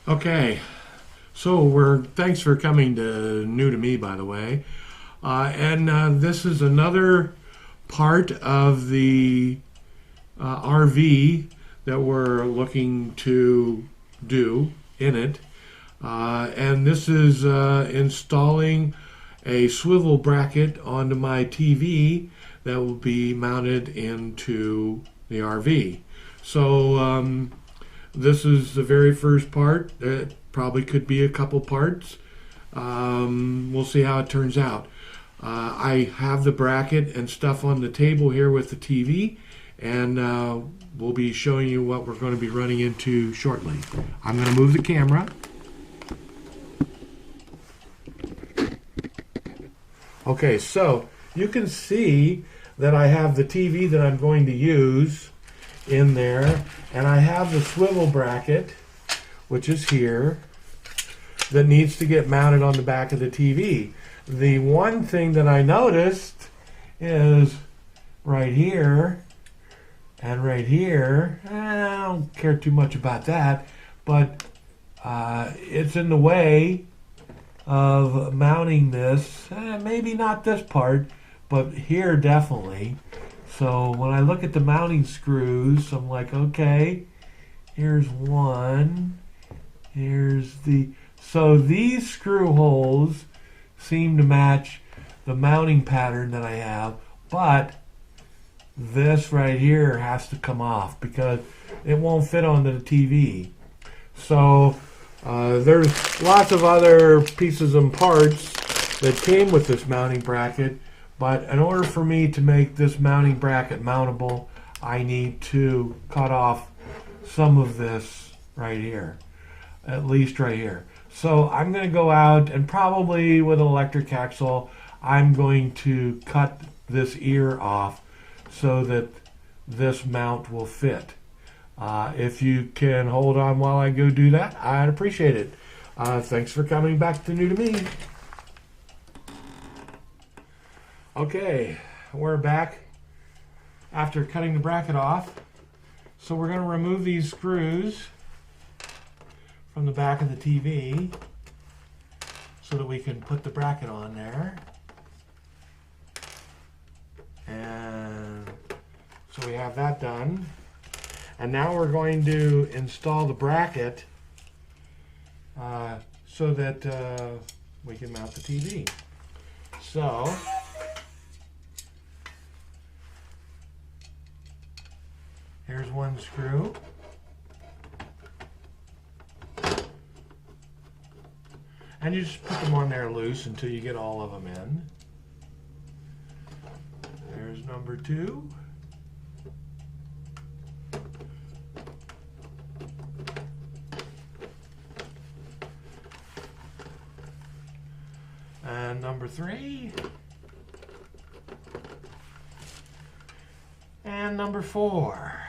Okay, so we're thanks for coming to New to Me, by the way, and this is another part of the RV that we're looking to do in it, and this is installing a swivel bracket onto my TV that will be mounted into the RV. So. This is the very first part. It probably could be a couple parts. We'll see how it turns out. I have the bracket and stuff on the table here with the TV, and we'll be showing you what we're going to be running into shortly. I'm going to move the camera. Okay, so you can see that I have the TV that I'm going to use in there, and I have the swivel bracket, which is here, that needs to get mounted on the back of the TV. The one thing that I noticed is right here and right here. I don't care too much about that, but it's in the way of mounting this. Maybe not this part, but here definitely. So when I look at the mounting screws, I'm like, okay, here's one. So these screw holes seem to match the mounting pattern that I have, but this right here has to come off because it won't fit onto the TV. So there's lots of other pieces and parts that came with this mounting bracket. But in order for me to make this mounting bracket mountable, I need to cut off some of this right here, at least right here. So I'm going to go out and probably with an electric hacksaw, I'm going to cut this ear off so that this mount will fit. If you can hold on while I go do that, I'd appreciate it. Thanks for coming back to New to Me. Okay, we're back after cutting the bracket off. So we're going to remove these screws from the back of the TV so that we can put the bracket on there. And so we have that done. And now we're going to install the bracket so that we can mount the TV. So here's one screw. And you just put them on there loose until you get all of them in. There's number two. And number three. And number four.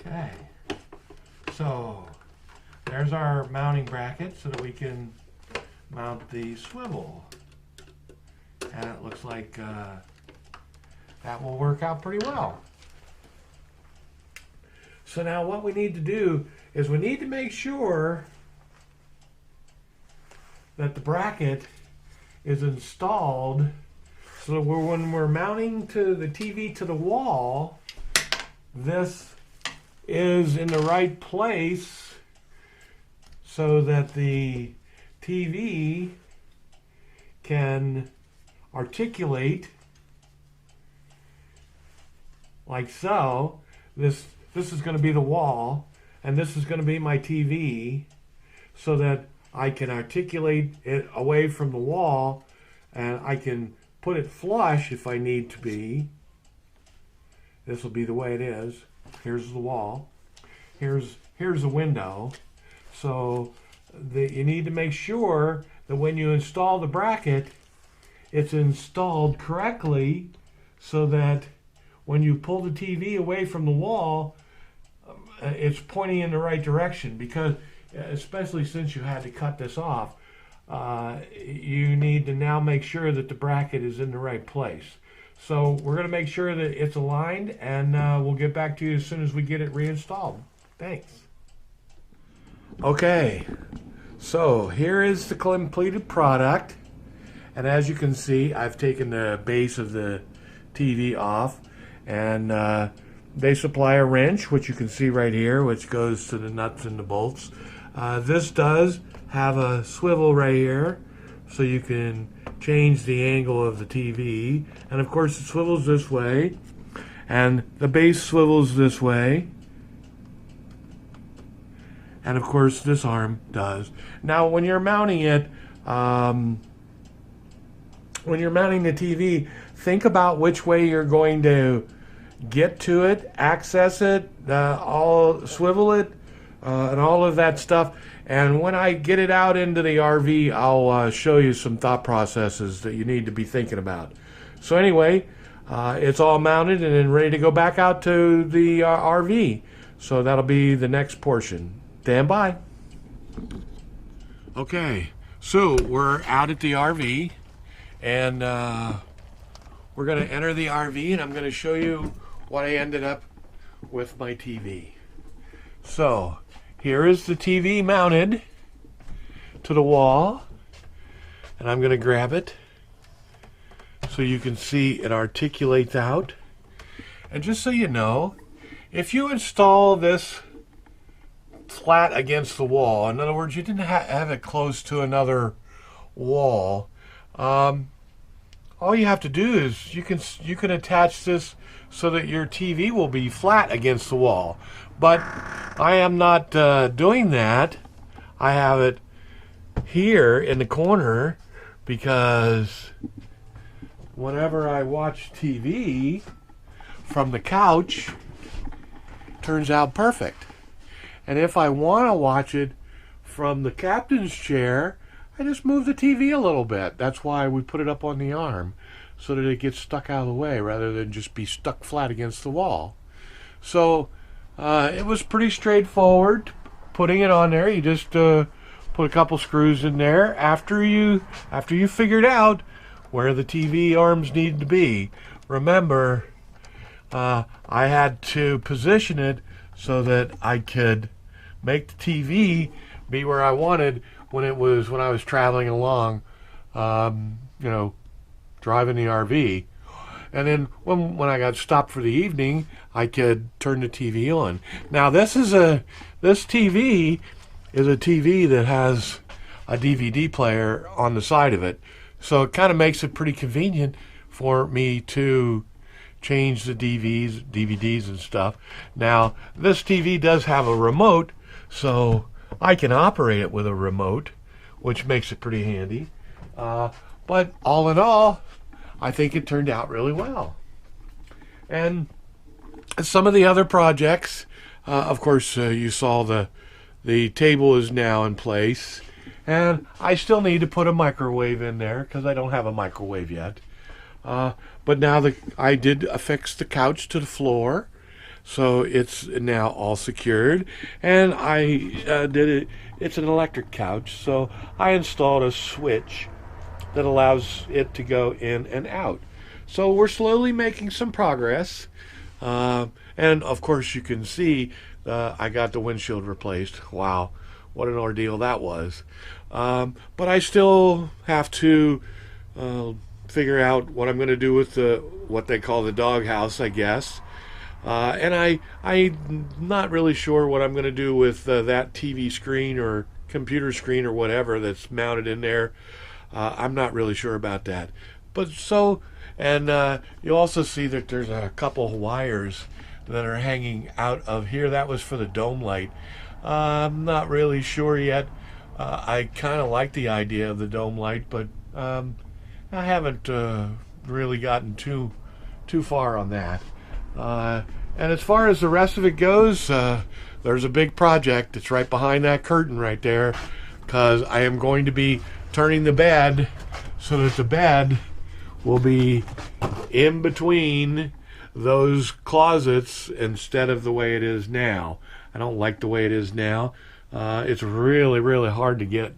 Okay, so there's our mounting bracket so that we can mount the swivel. And it looks like that will work out pretty well. So now what we need to do is we need to make sure that the bracket is installed so that when we're mounting to the TV to the wall, this is in the right place so that the TV can articulate like so. This is going to be the wall, and this is going to be my TV, so that I can articulate it away from the wall, and I can put it flush if I need to be. This will be the way it is. Here's the wall. Here's the window. So you need to make sure that when you install the bracket, it's installed correctly so that when you pull the TV away from the wall, it's pointing in the right direction, because especially since you had to cut this off, you need to now make sure that the bracket is in the right place. So we're going to make sure that it's aligned, and we'll get back to you as soon as we get it reinstalled. Thanks. Okay, so here is the completed product. And as you can see, I've taken the base of the TV off, and they supply a wrench, which you can see right here, which goes to the nuts and the bolts. This does have a swivel right here, so you can change the angle of the TV. And of course, it swivels this way, and the base swivels this way. And of course, this arm does. Now, when you're mounting it, when you're mounting the TV, think about which way you're going to get to it, access it, all swivel it, and all of that stuff. And when I get it out into the RV, I'll show you some thought processes that you need to be thinking about. So anyway, it's all mounted and then ready to go back out to the RV. So that'll be the next portion. Stand by. Okay, so we're out at the RV, and we're going to enter the RV, and I'm going to show you what I ended up with my TV. So here is the TV mounted to the wall, and I'm going to grab it so you can see it articulates out. And just so you know, if you install this flat against the wall, in other words, you didn't have it close to another wall, all you have to do is you can attach this so that your TV will be flat against the wall. But I am not doing that. I have it here in the corner because whenever I watch TV from the couch, it turns out perfect. And if I want to watch it from the captain's chair, I just move the TV a little bit. That's why we put it up on the arm, so that it gets stuck out of the way rather than just be stuck flat against the wall. So it was pretty straightforward putting it on there. You just put a couple screws in there after you figured out where the TV arms needed to be. Remember, I had to position it so that I could make the TV be where I wanted when I was traveling along, driving the RV. And then when I got stopped for the evening, I could turn the TV on. Now this TV is a TV that has a DVD player on the side of it, so it kind of makes it pretty convenient for me to change the DVDs and stuff. Now this TV does have a remote, so I can operate it with a remote, which makes it pretty handy. But all in all, I think it turned out really well. And some of the other projects, of course, you saw the table is now in place, and I still need to put a microwave in there because I don't have a microwave yet. But now I did affix the couch to the floor, so it's now all secured, and I did it. It's an electric couch, so I installed a switch that allows it to go in and out. So we're slowly making some progress, and of course you can see I got the windshield replaced. Wow, what an ordeal that was. But I still have to figure out what I'm going to do with what they call the doghouse, I guess. And I'm not really sure what I'm going to do with that TV screen or computer screen or whatever that's mounted in there. I'm not really sure about that. But you'll also see that there's a couple of wires that are hanging out of here. That was for the dome light. I'm not really sure yet. I kind of like the idea of the dome light, but I haven't really gotten too far on that. And as far as the rest of it goes, there's a big project that's right behind that curtain right there, because I am going to be turning the bed so that the bed will be in between those closets instead of the way it is now. I don't like the way it is now. It's really, really hard to get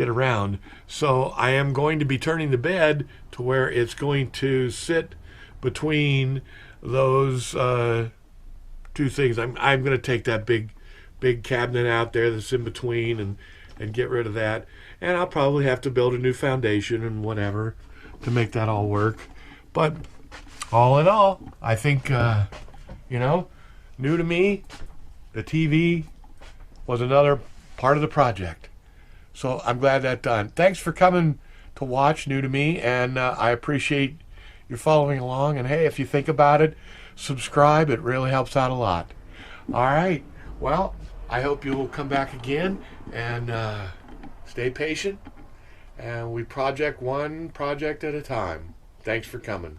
get around. So I am going to be turning the bed to where it's going to sit between those two things. I'm going to take that big cabinet out there that's in between and get rid of that. And I'll probably have to build a new foundation and whatever to make that all work. But all in all, I think, new to me, the TV was another part of the project. So I'm glad that's done. Thanks for coming to watch New to Me, and I appreciate you following along. And hey, if you think about it, subscribe. It really helps out a lot. All right. Well, I hope you will come back again and stay patient. And we project one project at a time. Thanks for coming.